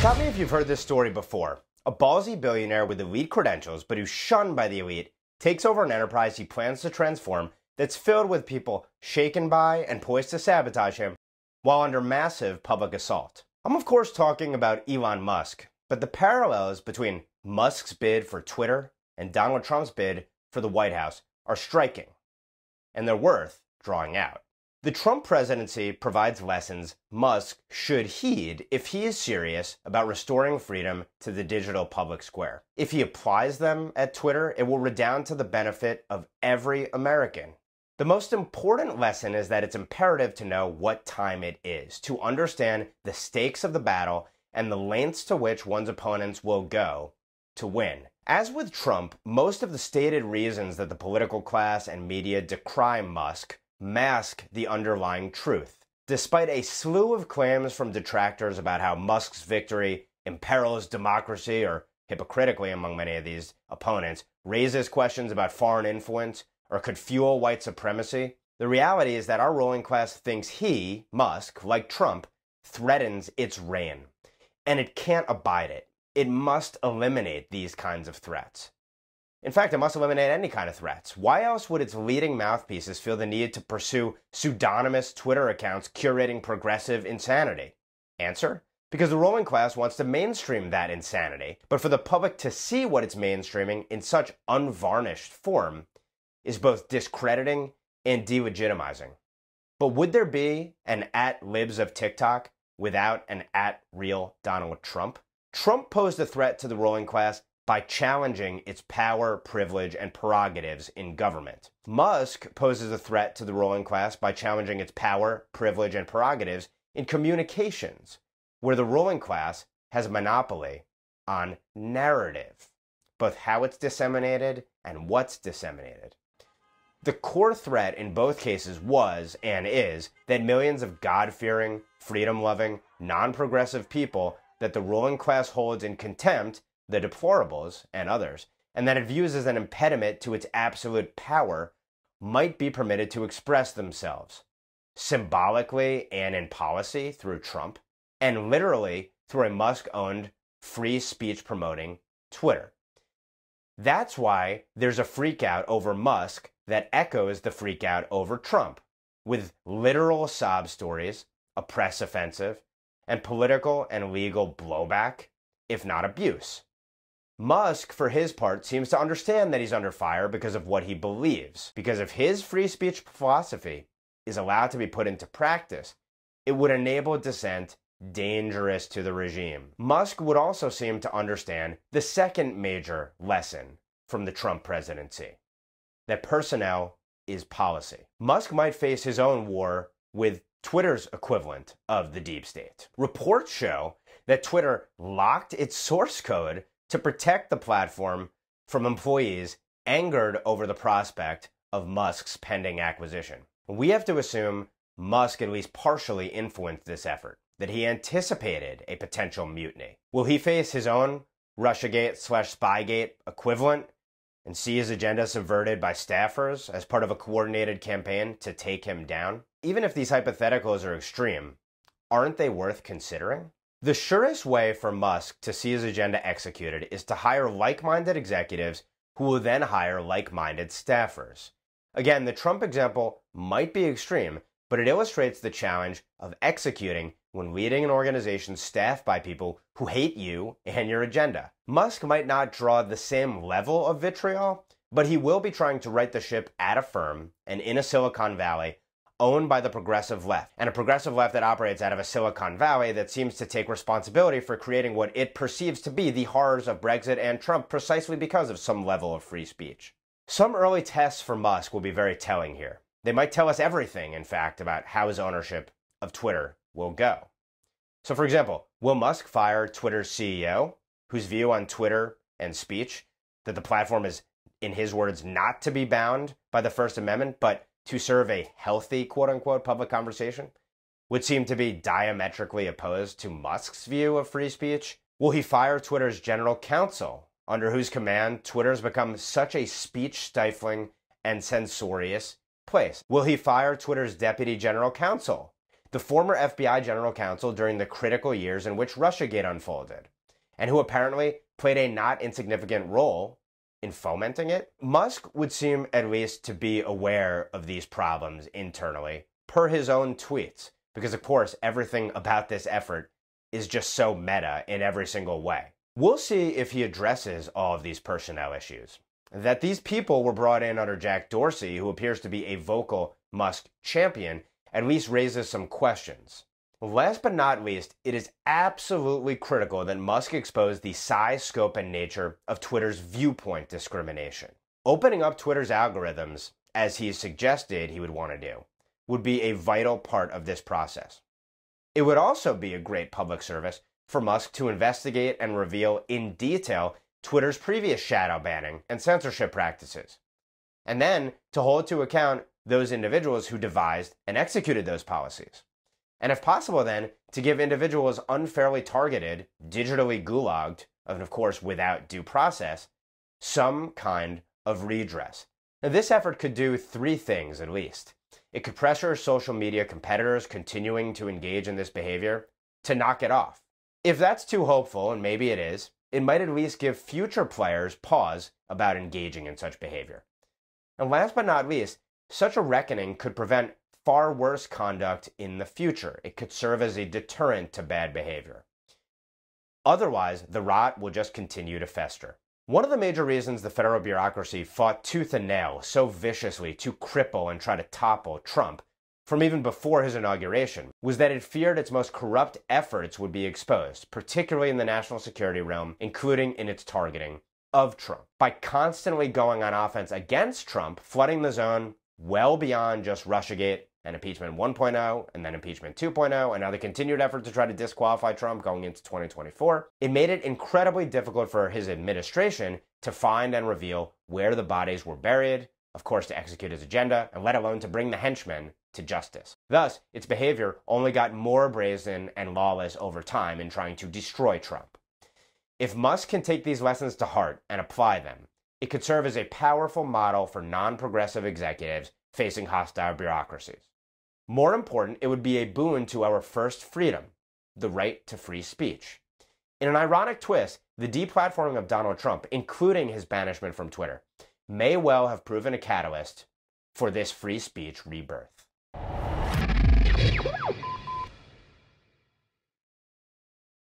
Stop me if you've heard this story before. A ballsy billionaire with elite credentials, but who's shunned by the elite, takes over an enterprise he plans to transform that's filled with people shaken by and poised to sabotage him while under massive public assault. I'm of course talking about Elon Musk, but the parallels between Musk's bid for Twitter and Donald Trump's bid for the White House are striking, and they're worth drawing out. The Trump presidency provides lessons Musk should heed if he is serious about restoring freedom to the digital public square. If he applies them at Twitter, it will redound to the benefit of every American. The most important lesson is that it's imperative to know what time it is, to understand the stakes of the battle and the lengths to which one's opponents will go to win. As with Trump, most of the stated reasons that the political class and media decry Musk mask the underlying truth. Despite a slew of claims from detractors about how Musk's victory imperils democracy, or hypocritically among many of these opponents, raises questions about foreign influence, or could fuel white supremacy, the reality is that our ruling class thinks he, Musk, like Trump, threatens its reign. And it can't abide it. It must eliminate these kinds of threats. In fact, it must eliminate any kind of threats. Why else would its leading mouthpieces feel the need to pursue pseudonymous Twitter accounts curating progressive insanity? Answer: because the ruling class wants to mainstream that insanity, but for the public to see what it's mainstreaming in such unvarnished form is both discrediting and delegitimizing. But would there be an @libs of TikTok without an @real Donald Trump? Trump posed a threat to the ruling class by challenging its power, privilege, and prerogatives in government. Musk poses a threat to the ruling class by challenging its power, privilege, and prerogatives in communications, where the ruling class has a monopoly on narrative, both how it's disseminated and what's disseminated. The core threat in both cases was, and is, that millions of God-fearing, freedom-loving, non-progressive people that the ruling class holds in contempt, the deplorables and others, and that it views as an impediment to its absolute power, might be permitted to express themselves, symbolically and in policy through Trump, and literally through a Musk-owned, free speech-promoting Twitter. That's why there's a freakout over Musk that echoes the freakout over Trump, with literal sob stories, a press offensive, and political and legal blowback, if not abuse. Musk, for his part, seems to understand that he's under fire because of what he believes. Because if his free speech philosophy is allowed to be put into practice, it would enable dissent dangerous to the regime. Musk would also seem to understand the second major lesson from the Trump presidency, that personnel is policy. Musk might face his own war with Twitter's equivalent of the deep state. Reports show that Twitter locked its source code to protect the platform from employees angered over the prospect of Musk's pending acquisition. We have to assume Musk at least partially influenced this effort, that he anticipated a potential mutiny. Will he face his own Russiagate/Spygate equivalent and see his agenda subverted by staffers as part of a coordinated campaign to take him down? Even if these hypotheticals are extreme, aren't they worth considering? The surest way for Musk to see his agenda executed is to hire like-minded executives who will then hire like-minded staffers. Again, the Trump example might be extreme, but it illustrates the challenge of executing when leading an organization staffed by people who hate you and your agenda. Musk might not draw the same level of vitriol, but he will be trying to right the ship at a firm and in a Silicon Valley owned by the progressive left, and a progressive left that operates out of a Silicon Valley that seems to take responsibility for creating what it perceives to be the horrors of Brexit and Trump precisely because of some level of free speech. Some early tests for Musk will be very telling here. They might tell us everything, in fact, about how his ownership of Twitter will go. So, for example, will Musk fire Twitter's CEO, whose view on Twitter and speech, that the platform is, in his words, not to be bound by the First Amendment, but to serve a healthy, quote-unquote, public conversation, would seem to be diametrically opposed to Musk's view of free speech? Will he fire Twitter's general counsel, under whose command Twitter has become such a speech-stifling and censorious place? Will he fire Twitter's deputy general counsel, the former FBI general counsel during the critical years in which Russiagate unfolded, and who apparently played a not insignificant role in fomenting it. Musk would seem at least to be aware of these problems internally, per his own tweets, because of course everything about this effort is just so meta in every single way. We'll see if he addresses all of these personnel issues. That these people were brought in under Jack Dorsey, who appears to be a vocal Musk champion, at least raises some questions. Last but not least, it is absolutely critical that Musk expose the size, scope, and nature of Twitter's viewpoint discrimination. Opening up Twitter's algorithms, as he suggested he would want to do, would be a vital part of this process. It would also be a great public service for Musk to investigate and reveal in detail Twitter's previous shadow banning and censorship practices, and then to hold to account those individuals who devised and executed those policies. And if possible then, to give individuals unfairly targeted, digitally gulagged, and of course without due process, some kind of redress. Now, this effort could do three things at least. It could pressure social media competitors continuing to engage in this behavior to knock it off. If that's too hopeful, and maybe it is, it might at least give future players pause about engaging in such behavior. And last but not least, such a reckoning could prevent far worse conduct in the future. It could serve as a deterrent to bad behavior. Otherwise, the rot will just continue to fester. One of the major reasons the federal bureaucracy fought tooth and nail so viciously to cripple and try to topple Trump from even before his inauguration was that it feared its most corrupt efforts would be exposed, particularly in the national security realm, including in its targeting of Trump. By constantly going on offense against Trump, flooding the zone well beyond just Russiagate and impeachment 1.0 and then impeachment 2.0 and now the continued effort to try to disqualify Trump going into 2024, it made it incredibly difficult for his administration to find and reveal where the bodies were buried, of course to execute his agenda, and let alone to bring the henchmen to justice. Thus, its behavior only got more brazen and lawless over time in trying to destroy Trump. If Musk can take these lessons to heart and apply them, it could serve as a powerful model for non-progressive executives facing hostile bureaucracies. More important, it would be a boon to our first freedom, the right to free speech. In an ironic twist, the deplatforming of Donald Trump, including his banishment from Twitter, may well have proven a catalyst for this free speech rebirth.